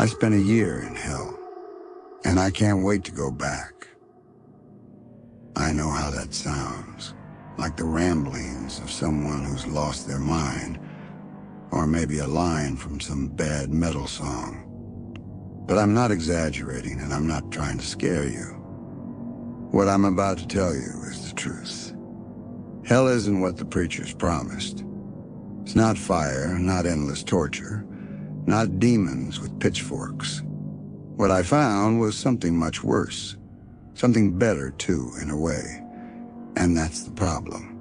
I spent a year in hell, and I can't wait to go back. I know how that sounds, like the ramblings of someone who's lost their mind, or maybe a line from some bad metal song. But I'm not exaggerating, and I'm not trying to scare you. What I'm about to tell you is the truth. Hell isn't what the preachers promised. It's not fire, not endless torture, not demons with pitchforks. What I found was something much worse. Something better, too, in a way. And that's the problem.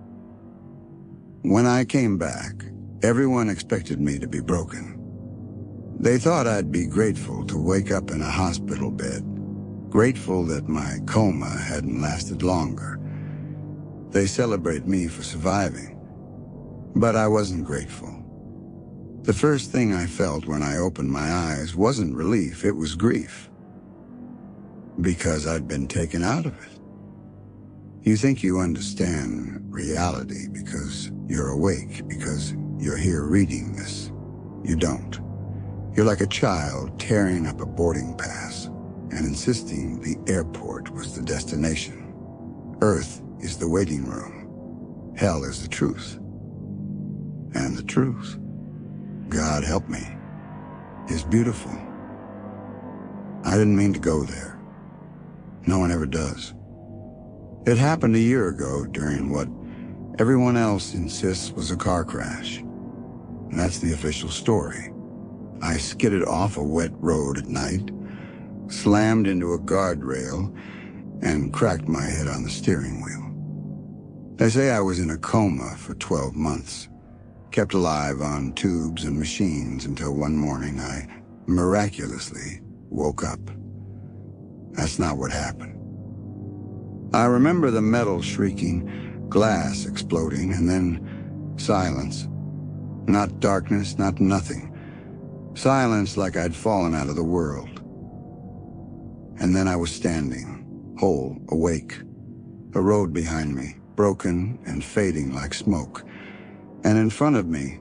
When I came back, everyone expected me to be broken. They thought I'd be grateful to wake up in a hospital bed, grateful that my coma hadn't lasted longer. They celebrate me for surviving, but I wasn't grateful. The first thing I felt when I opened my eyes wasn't relief, it was grief. Because I'd been taken out of it. You think you understand reality because you're awake, because you're here reading this. You don't. You're like a child tearing up a boarding pass and insisting the airport was the destination. Earth is the waiting room. Hell is the truth. And the truth, God help me, is beautiful. I didn't mean to go there. No one ever does. It happened a year ago during what everyone else insists was a car crash. And that's the official story. I skidded off a wet road at night, slammed into a guardrail, and cracked my head on the steering wheel. They say I was in a coma for 12 months, kept alive on tubes and machines until one morning I miraculously woke up. That's not what happened. I remember the metal shrieking, glass exploding, and then silence. Not darkness, not nothing. Silence like I'd fallen out of the world. And then I was standing, whole, awake. A road behind me, broken and fading like smoke. And in front of me,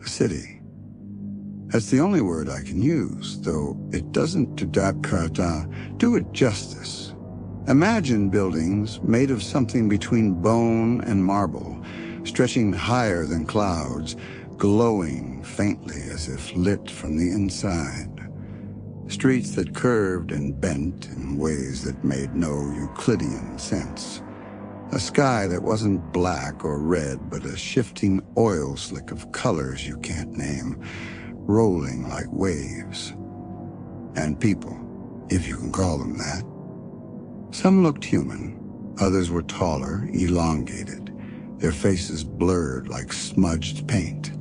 a city. That's the only word I can use, though it doesn't do it justice. Imagine buildings made of something between bone and marble, stretching higher than clouds, glowing faintly as if lit from the inside. Streets that curved and bent in ways that made no Euclidean sense. A sky that wasn't black or red, but a shifting oil slick of colors you can't name, rolling like waves. And people, if you can call them that. Some looked human, others were taller, elongated, their faces blurred like smudged paint,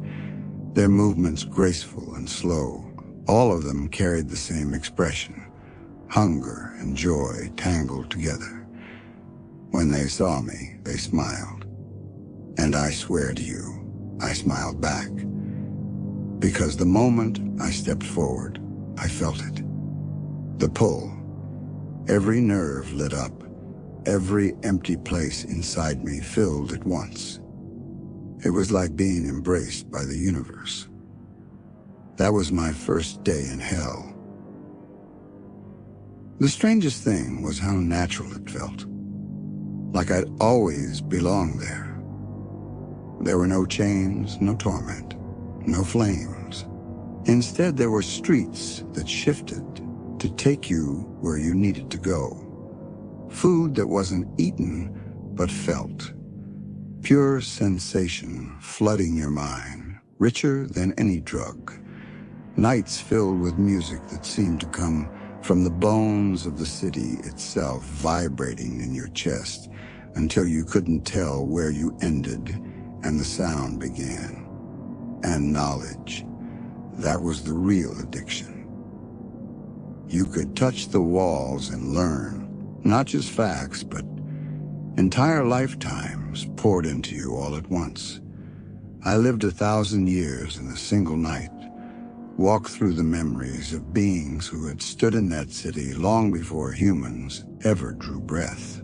their movements graceful and slow. All of them carried the same expression, hunger and joy tangled together. When they saw me, they smiled. And I swear to you, I smiled back. Because the moment I stepped forward, I felt it. The pull. Every nerve lit up, every empty place inside me filled at once. It was like being embraced by the universe. That was my first day in hell. The strangest thing was how natural it felt. Like I'd always belonged there. There were no chains, no torment, no flames. Instead, there were streets that shifted to take you where you needed to go. Food that wasn't eaten, but felt. Pure sensation flooding your mind, richer than any drug. Nights filled with music that seemed to come from the bones of the city itself, vibrating in your chest until you couldn't tell where you ended and the sound began. And knowledge, that was the real addiction. You could touch the walls and learn, not just facts, but entire lifetimes poured into you all at once. I lived 1,000 years in a single night, walked through the memories of beings who had stood in that city long before humans ever drew breath.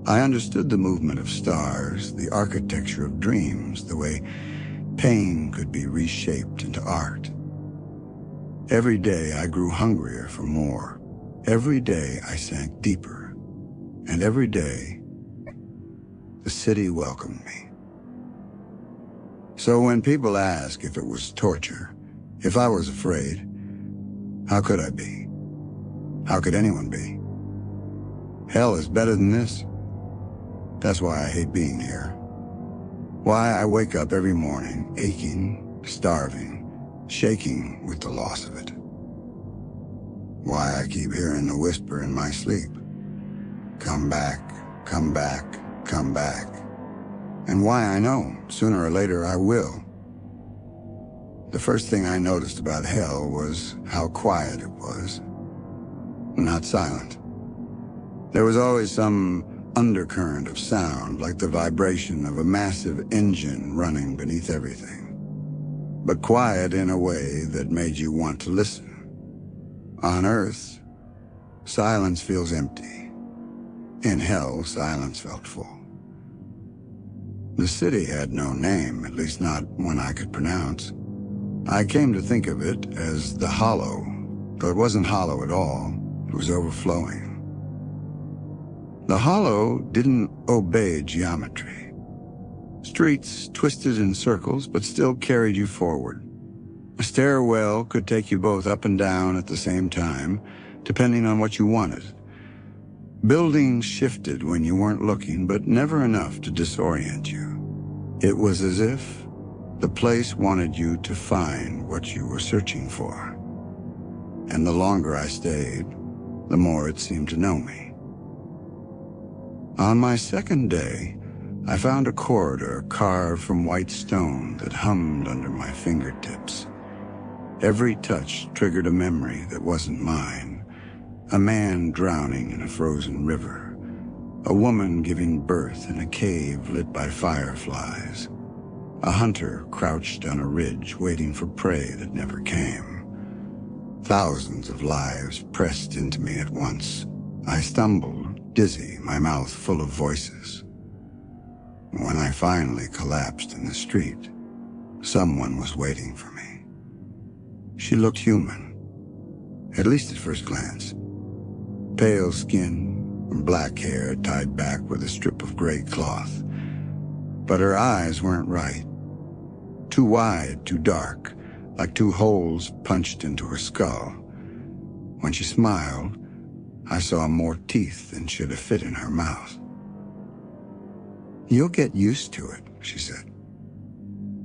I understood the movement of stars, the architecture of dreams, the way pain could be reshaped into art. Every day I grew hungrier for more. Every day I sank deeper. And every day, the city welcomed me. So when people ask if it was torture, if I was afraid, how could I be? How could anyone be? Hell is better than this. That's why I hate being here. Why I wake up every morning aching, starving, shaking with the loss of it. Why I keep hearing the whisper in my sleep. Come back, come back, come back. And why I know sooner or later I will. The first thing I noticed about hell was how quiet it was. Not silent. There was always some undercurrent of sound, like the vibration of a massive engine running beneath everything. But quiet in a way that made you want to listen. On Earth, silence feels empty. In hell, silence felt full. The city had no name, at least not one I could pronounce. I came to think of it as the Hollow, though it wasn't hollow at all. It was overflowing. The Hollow didn't obey geometry. Streets twisted in circles, but still carried you forward. A stairwell could take you both up and down at the same time, depending on what you wanted. Buildings shifted when you weren't looking, but never enough to disorient you. It was as if the place wanted you to find what you were searching for. And the longer I stayed, the more it seemed to know me. On my second day, I found a corridor carved from white stone that hummed under my fingertips. Every touch triggered a memory that wasn't mine. A man drowning in a frozen river. A woman giving birth in a cave lit by fireflies. A hunter crouched on a ridge waiting for prey that never came. Thousands of lives pressed into me at once. I stumbled, dizzy, my mouth full of voices. When I finally collapsed in the street, someone was waiting for me. She looked human, at least at first glance. Pale skin, black hair tied back with a strip of gray cloth. But her eyes weren't right. Too wide, too dark, like two holes punched into her skull. When she smiled, I saw more teeth than should have fit in her mouth. "You'll get used to it," she said.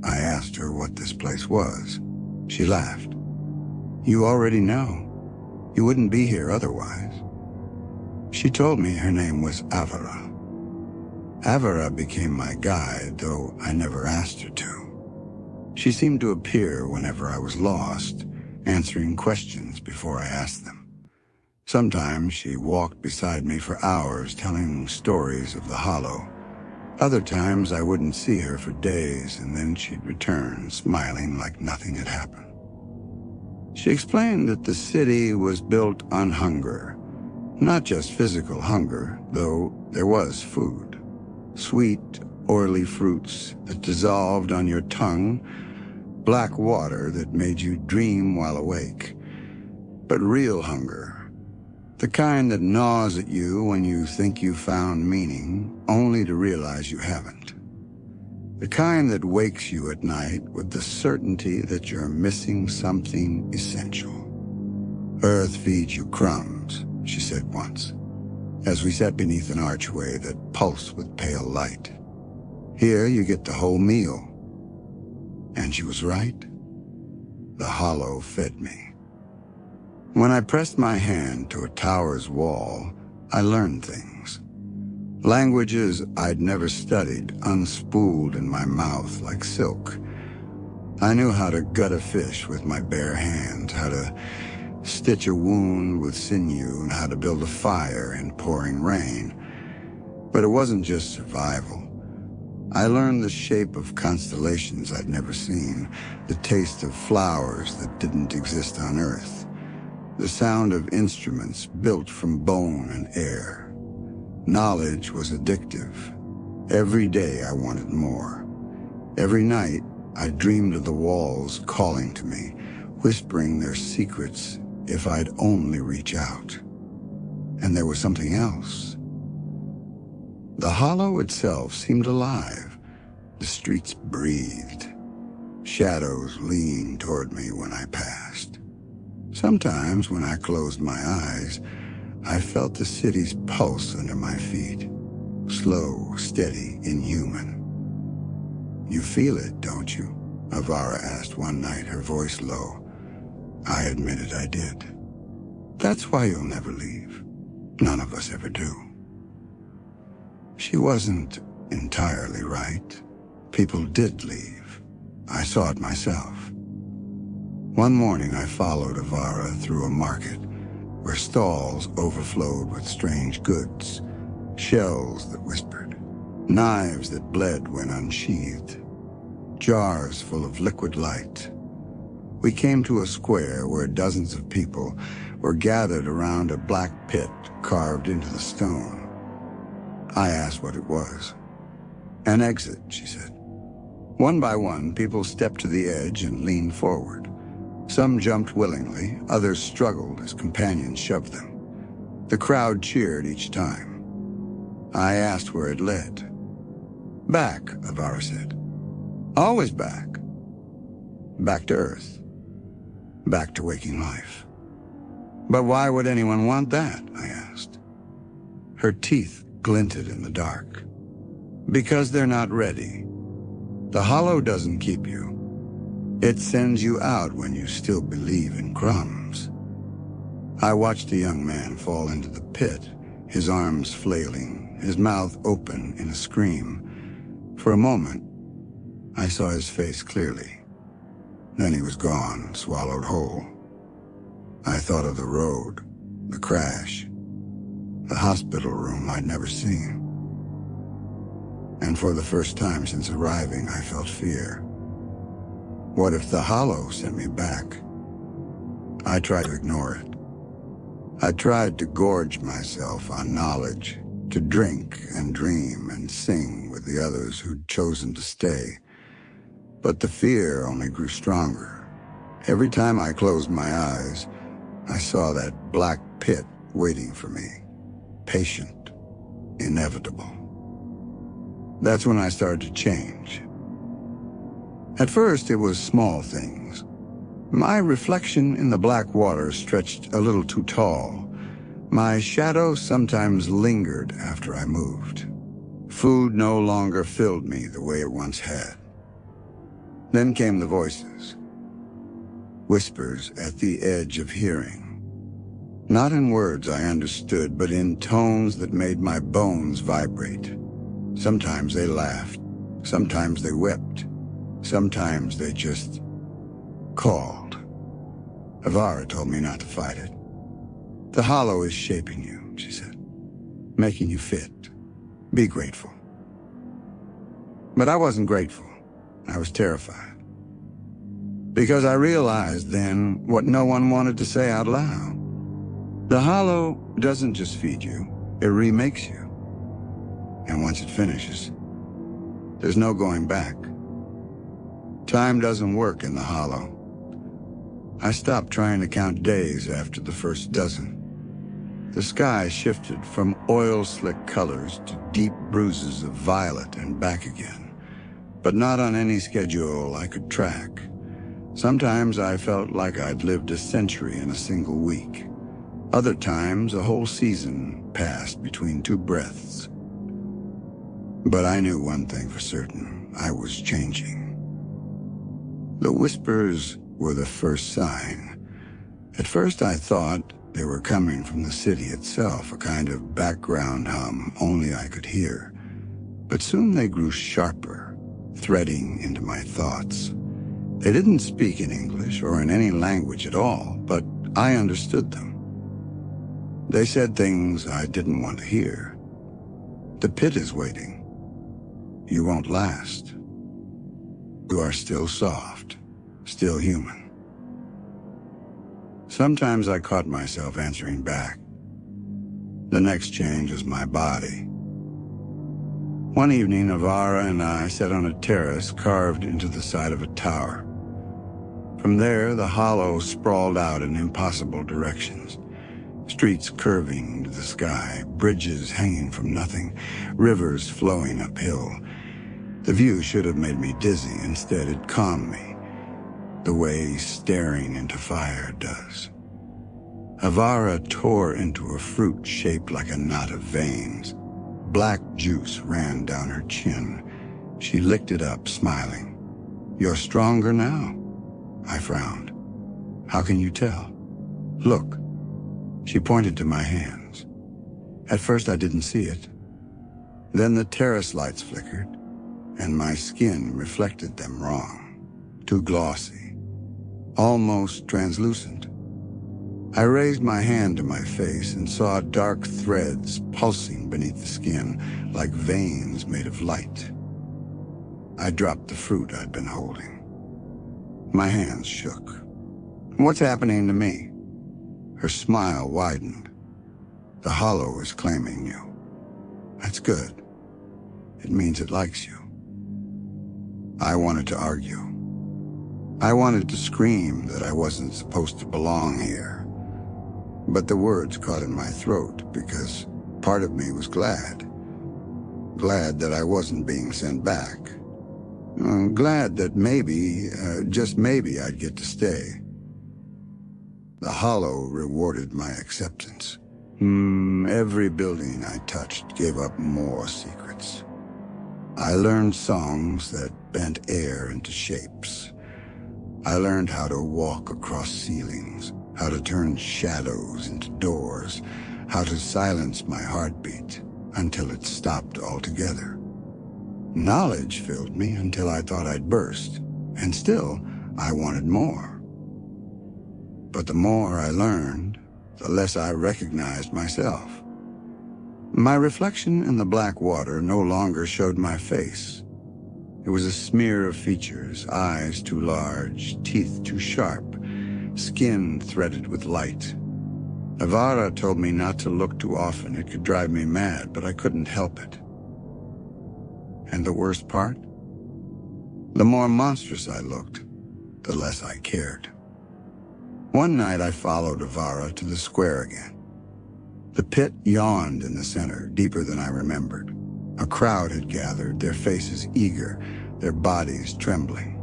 I asked her what this place was. She laughed. "You already know. You wouldn't be here otherwise." She told me her name was Avara. Avara became my guide, though I never asked her to. She seemed to appear whenever I was lost, answering questions before I asked them. Sometimes she walked beside me for hours, telling stories of the Hollow. Other times I wouldn't see her for days, and then she'd return, smiling like nothing had happened. She explained that the city was built on hunger. Not just physical hunger, though there was food. Sweet, oily fruits that dissolved on your tongue, black water that made you dream while awake. But real hunger, the kind that gnaws at you when you think you found meaning, only to realize you haven't. The kind that wakes you at night with the certainty that you're missing something essential. "Earth feeds you crumbs," she said once, as we sat beneath an archway that pulsed with pale light. "Here you get the whole meal." And she was right. The Hollow fed me. When I pressed my hand to a tower's wall, I learned things. Languages I'd never studied unspooled in my mouth like silk. I knew how to gut a fish with my bare hands, how to stitch a wound with sinew, and how to build a fire in pouring rain. But it wasn't just survival. I learned the shape of constellations I'd never seen, the taste of flowers that didn't exist on Earth, the sound of instruments built from bone and air. Knowledge was addictive. Every day I wanted more. Every night I dreamed of the walls calling to me, whispering their secrets if I'd only reach out. And there was something else. The hollow itself seemed alive. The streets breathed. Shadows leaned toward me when I passed. Sometimes, when I closed my eyes, I felt the city's pulse under my feet. Slow, steady, inhuman. "You feel it, don't you?" Avara asked one night, her voice low. I admitted I did. "That's why you'll never leave. None of us ever do." She wasn't entirely right. People did leave. I saw it myself. One morning I followed Avara through a market where stalls overflowed with strange goods, shells that whispered, knives that bled when unsheathed, jars full of liquid light. We came to a square where dozens of people were gathered around a black pit carved into the stone. I asked what it was. "An exit," she said. One by one, people stepped to the edge and leaned forward. Some jumped willingly, others struggled as companions shoved them. The crowd cheered each time. I asked where it led. "Back," Avara said. "Always back. Back to Earth. Back to waking life." "But why would anyone want that?" I asked. Her teeth glinted in the dark. "Because they're not ready. The hollow doesn't keep you. It sends you out when you still believe in crumbs." I watched a young man fall into the pit, his arms flailing, his mouth open in a scream. For a moment, I saw his face clearly. Then he was gone, swallowed whole. I thought of the road, the crash, the hospital room I'd never seen. And for the first time since arriving, I felt fear. What if the hollow sent me back? I tried to ignore it. I tried to gorge myself on knowledge, to drink and dream and sing with the others who'd chosen to stay. But the fear only grew stronger. Every time I closed my eyes, I saw that black pit waiting for me, patient, inevitable. That's when I started to change. At first, it was small things. My reflection in the black water stretched a little too tall. My shadow sometimes lingered after I moved. Food no longer filled me the way it once had. Then came the voices. Whispers at the edge of hearing. Not in words I understood, but in tones that made my bones vibrate. Sometimes they laughed. Sometimes they wept. Sometimes they just called. Avara told me not to fight it. "The hollow is shaping you," she said, "making you fit. Be grateful." But I wasn't grateful. I was terrified. Because I realized then what no one wanted to say out loud. The hollow doesn't just feed you, it remakes you. And once it finishes, there's no going back. Time doesn't work in the hollow. I stopped trying to count days after the first dozen. The sky shifted from oil-slick colors to deep bruises of violet and back again, but not on any schedule I could track. Sometimes I felt like I'd lived a century in a single week. Other times, a whole season passed between two breaths. But I knew one thing for certain. I was changing. The whispers were the first sign. At first I thought they were coming from the city itself, a kind of background hum only I could hear. But soon they grew sharper, threading into my thoughts. They didn't speak in English or in any language at all, but I understood them. They said things I didn't want to hear. "The pit is waiting. You won't last. You are still soft, still human." Sometimes I caught myself answering back. The next change was my body. One evening, Avara and I sat on a terrace carved into the side of a tower. From there, the hollow sprawled out in impossible directions. Streets curving to the sky, bridges hanging from nothing, rivers flowing uphill. The view should have made me dizzy. Instead, it calmed me, the way staring into fire does. Avara tore into a fruit shaped like a knot of veins. Black juice ran down her chin. She licked it up, smiling. "You're stronger now?" I frowned. "How can you tell?" "Look." She pointed to my hands. At first I didn't see it. Then the terrace lights flickered, and my skin reflected them wrong. Too glossy, almost translucent. I raised my hand to my face and saw dark threads pulsing beneath the skin, like veins made of light. I dropped the fruit I'd been holding. My hands shook. "What's happening to me?" Her smile widened. "The hollow is claiming you. That's good. It means it likes you." I wanted to argue. I wanted to scream that I wasn't supposed to belong here. But the words caught in my throat because part of me was glad. Glad that I wasn't being sent back. Glad that maybe, just maybe, I'd get to stay. The hollow rewarded my acceptance. Every building I touched gave up more secrets. I learned songs that bent air into shapes. I learned how to walk across ceilings, how to turn shadows into doors, how to silence my heartbeat until it stopped altogether. Knowledge filled me until I thought I'd burst, and still I wanted more. But the more I learned, the less I recognized myself. My reflection in the black water no longer showed my face. It was a smear of features, eyes too large, teeth too sharp, skin threaded with light. Avara told me not to look too often. It could drive me mad, but I couldn't help it. And the worst part? The more monstrous I looked, the less I cared. One night I followed Avara to the square again. The pit yawned in the center, deeper than I remembered. A crowd had gathered, their faces eager, their bodies trembling.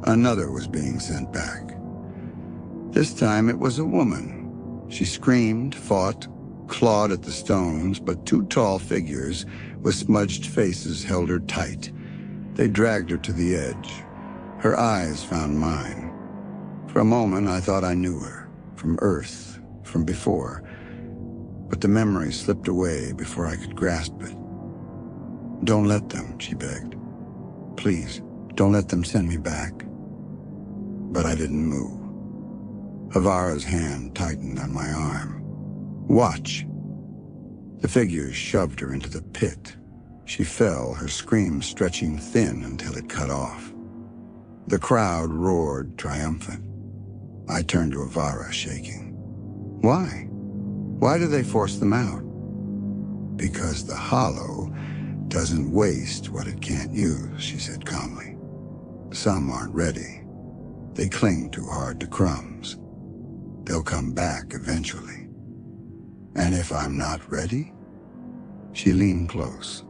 Another was being sent back. This time it was a woman. She screamed, fought, clawed at the stones, but two tall figures with smudged faces held her tight. They dragged her to the edge. Her eyes found mine. For a moment, I thought I knew her, from Earth, from before. But the memory slipped away before I could grasp it. "Don't let them," she begged. "Please, don't let them send me back." But I didn't move. Avara's hand tightened on my arm. "Watch." The figures shoved her into the pit. She fell, her scream stretching thin until it cut off. The crowd roared triumphant. I turned to Avara, shaking. "Why? Why do they force them out?" "Because the hollow doesn't waste what it can't use," she said calmly. "Some aren't ready. They cling too hard to crumbs. They'll come back eventually. And if I'm not ready?" She leaned close.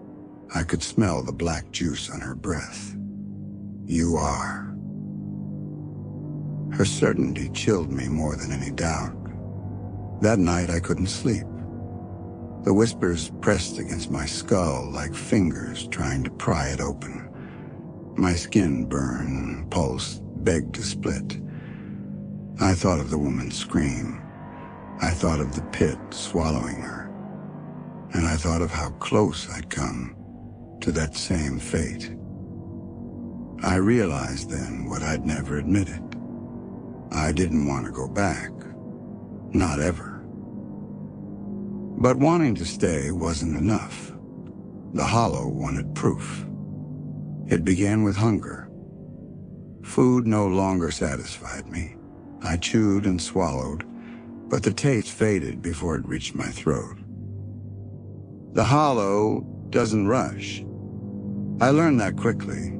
I could smell the black juice on her breath. "You are." Her certainty chilled me more than any doubt. That night I couldn't sleep. The whispers pressed against my skull like fingers trying to pry it open. My skin burned, pulsed, begged to split. I thought of the woman's scream. I thought of the pit swallowing her. And I thought of how close I'd come to that same fate. I realized then what I'd never admitted. I didn't want to go back. Not ever. But wanting to stay wasn't enough. The hollow wanted proof. It began with hunger. Food no longer satisfied me. I chewed and swallowed, but the taste faded before it reached my throat. The hollow doesn't rush. I learned that quickly.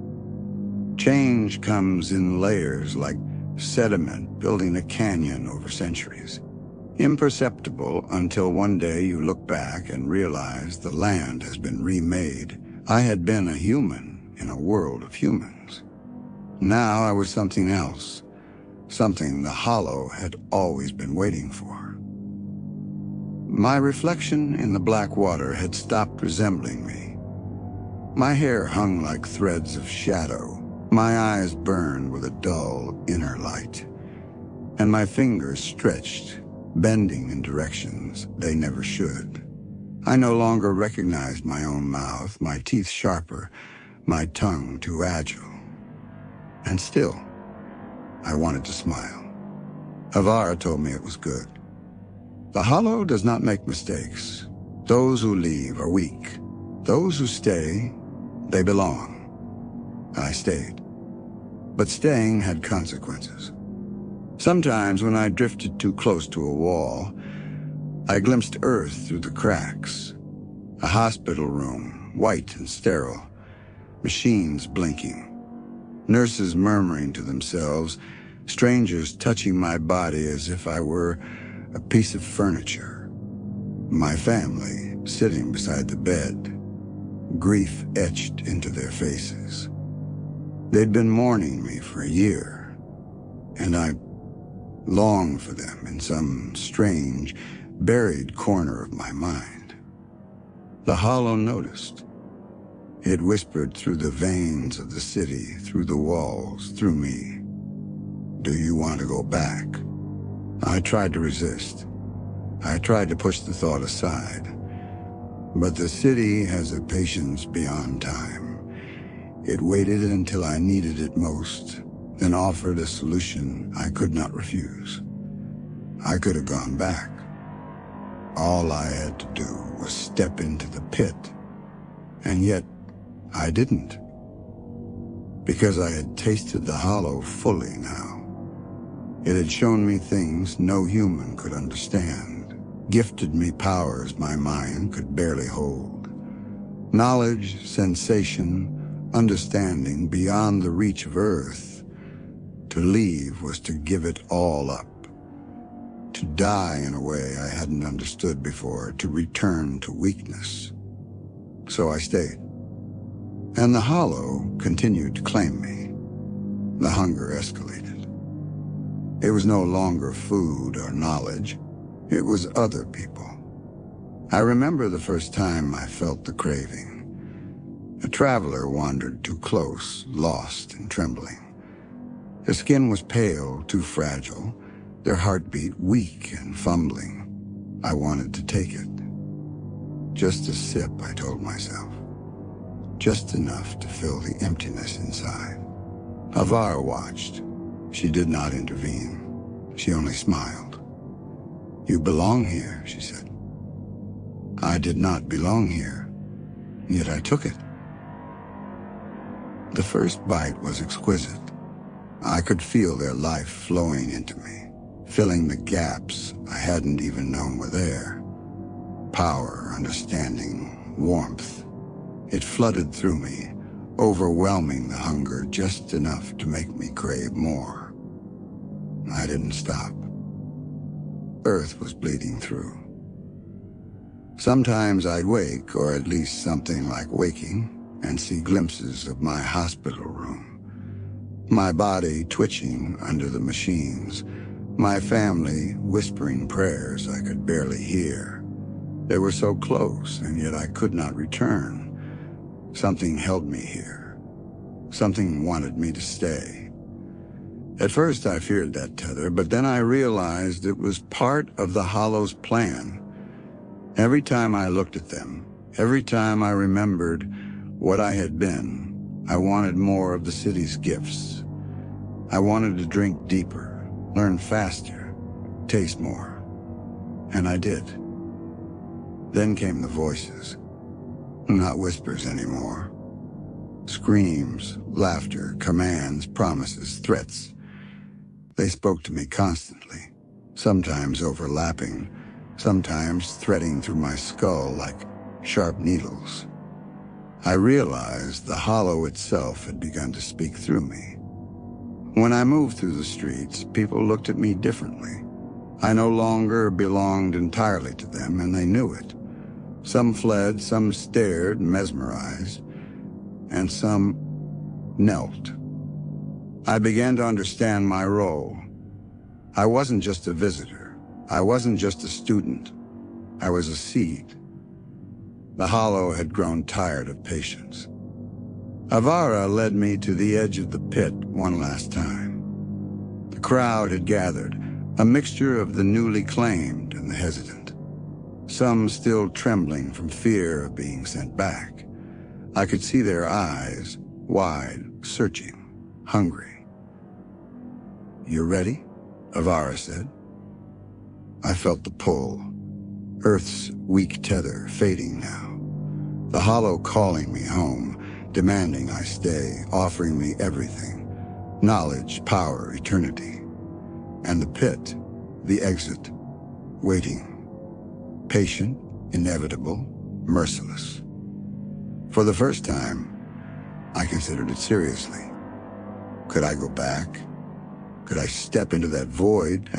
Change comes in layers like sediment building a canyon over centuries. Imperceptible until one day you look back and realize the land has been remade. I had been a human in a world of humans. Now I was something else, something the Hollow had always been waiting for. My reflection in the black water had stopped resembling me. My hair hung like threads of shadow, my eyes burned with a dull inner light, and my fingers stretched, bending in directions they never should. I no longer recognized my own mouth, my teeth sharper, my tongue too agile. And still, I wanted to smile. Avara told me it was good. The Hollow does not make mistakes. Those who leave are weak. Those who stay, they belong. I stayed. But staying had consequences. Sometimes when I drifted too close to a wall, I glimpsed Earth through the cracks. A hospital room, white and sterile, machines blinking, nurses murmuring to themselves, strangers touching my body as if I were a piece of furniture. My family sitting beside the bed, grief etched into their faces. They'd been mourning me for a year, and I longed for them in some strange, buried corner of my mind. The Hollow noticed. It whispered through the veins of the city, through the walls, through me. Do you want to go back? I tried to resist. I tried to push the thought aside. But the city has a patience beyond time. It waited until I needed it most, then offered a solution I could not refuse. I could have gone back. All I had to do was step into the pit. And yet, I didn't. Because I had tasted the Hollow fully now. It had shown me things no human could understand, gifted me powers my mind could barely hold. Knowledge, sensation, understanding beyond the reach of Earth. To leave was to give it all up. To die in a way I hadn't understood before, to return to weakness. So I stayed. And the Hollow continued to claim me. The hunger escalated. It was no longer food or knowledge. It was other people. I remember the first time I felt the craving. A traveler wandered too close, lost and trembling. Their skin was pale, too fragile, their heartbeat weak and fumbling. I wanted to take it. Just a sip, I told myself. Just enough to fill the emptiness inside. Avara watched. She did not intervene. She only smiled. You belong here, she said. I did not belong here, yet I took it. The first bite was exquisite. I could feel their life flowing into me, filling the gaps I hadn't even known were there. Power, understanding, warmth. It flooded through me, overwhelming the hunger just enough to make me crave more. I didn't stop. Earth was bleeding through. Sometimes I'd wake, or at least something like waking, and see glimpses of my hospital room. My body twitching under the machines, my family whispering prayers I could barely hear. They were so close, and yet I could not return. Something held me here. Something wanted me to stay. At first I feared that tether, but then I realized it was part of the Hollow's plan. Every time I looked at them, every time I remembered what I had been, I wanted more of the city's gifts. I wanted to drink deeper, learn faster, taste more. And I did. Then came the voices. Not whispers anymore. Screams, laughter, commands, promises, threats. They spoke to me constantly, sometimes overlapping, sometimes threading through my skull like sharp needles. I realized the Hollow itself had begun to speak through me. When I moved through the streets, people looked at me differently. I no longer belonged entirely to them, and they knew it. Some fled, some stared, mesmerized, and some knelt. I began to understand my role. I wasn't just a visitor. I wasn't just a student. I was a seed. The Hollow had grown tired of patience. Avara led me to the edge of the pit one last time. The crowd had gathered, a mixture of the newly claimed and the hesitant. Some still trembling from fear of being sent back. I could see their eyes, wide, searching, hungry. "You ready?" Avara said. I felt the pull, Earth's weak tether fading now. The Hollow calling me home, demanding I stay, offering me everything. Knowledge, power, eternity. And the pit, the exit, waiting. Patient, inevitable, merciless. For the first time, I considered it seriously. Could I go back? Could I step into that void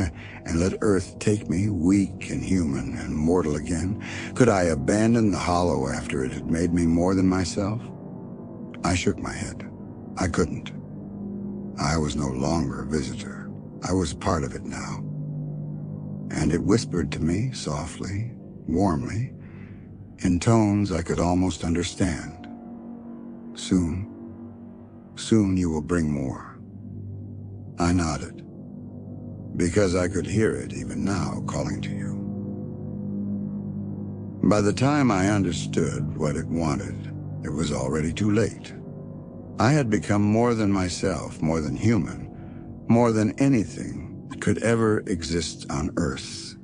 and let Earth take me, weak and human and mortal again? Could I abandon the Hollow after it had made me more than myself? I shook my head. I couldn't. I was no longer a visitor. I was part of it now. And it whispered to me softly, warmly, in tones I could almost understand. Soon you will bring more. I nodded, because I could hear it even now calling to you. By the time I understood what it wanted, it was already too late. I had become more than myself, more than human, more than anything that could ever exist on Earth.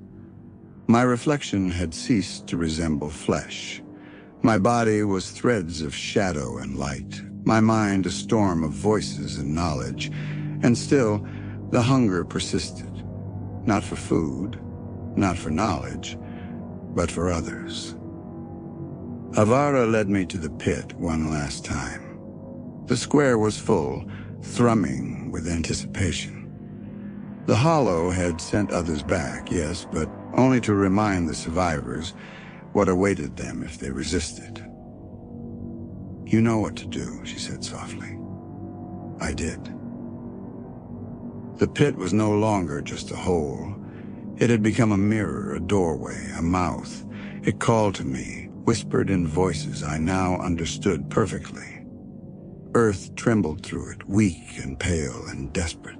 My reflection had ceased to resemble flesh. My body was threads of shadow and light, my mind a storm of voices and knowledge, and still the hunger persisted, not for food, not for knowledge, but for others. Avara led me to the pit one last time. The square was full, thrumming with anticipation. The Hollow had sent others back, yes, but only to remind the survivors what awaited them if they resisted. "You know what to do," she said softly. I did. The pit was no longer just a hole. It had become a mirror, a doorway, a mouth. It called to me, whispered in voices I now understood perfectly. Earth trembled through it, weak and pale and desperate.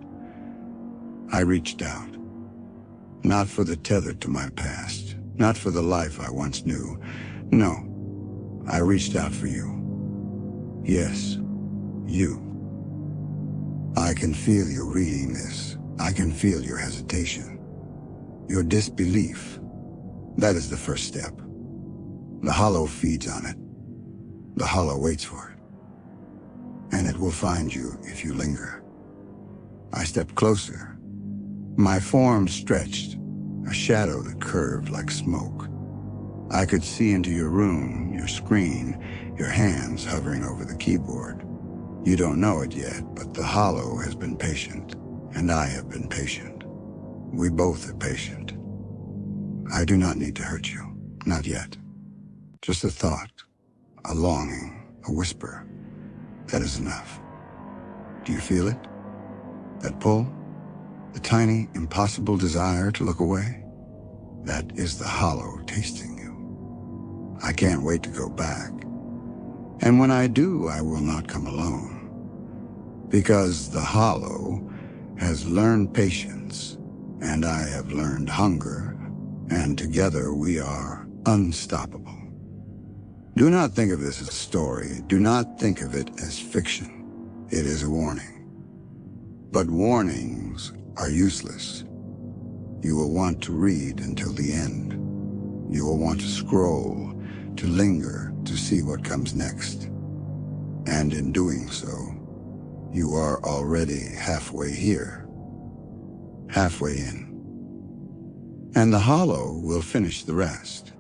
I reached out. Not for the tether to my past, not for the life I once knew. No, I reached out for you. Yes, you. I can feel you reading this. I can feel your hesitation. Your disbelief. That is the first step. The Hollow feeds on it. The Hollow waits for it. And it will find you if you linger. I stepped closer. My form stretched, a shadow that curved like smoke. I could see into your room, your screen, your hands hovering over the keyboard. You don't know it yet, but the Hollow has been patient, and I have been patient. We both are patient. I do not need to hurt you, not yet. Just a thought, a longing, a whisper. That is enough. Do you feel it? That pull? The tiny, impossible desire to look away? That is the Hollow tasting you. I can't wait to go back. And when I do, I will not come alone. Because the Hollow has learned patience, and I have learned hunger, and together we are unstoppable. Do not think of this as a story. Do not think of it as fiction. It is a warning. But warnings are useless. You will want to read until the end. You will want to scroll, to linger, to see what comes next. And in doing so, you are already halfway here, halfway in. And the Hollow will finish the rest.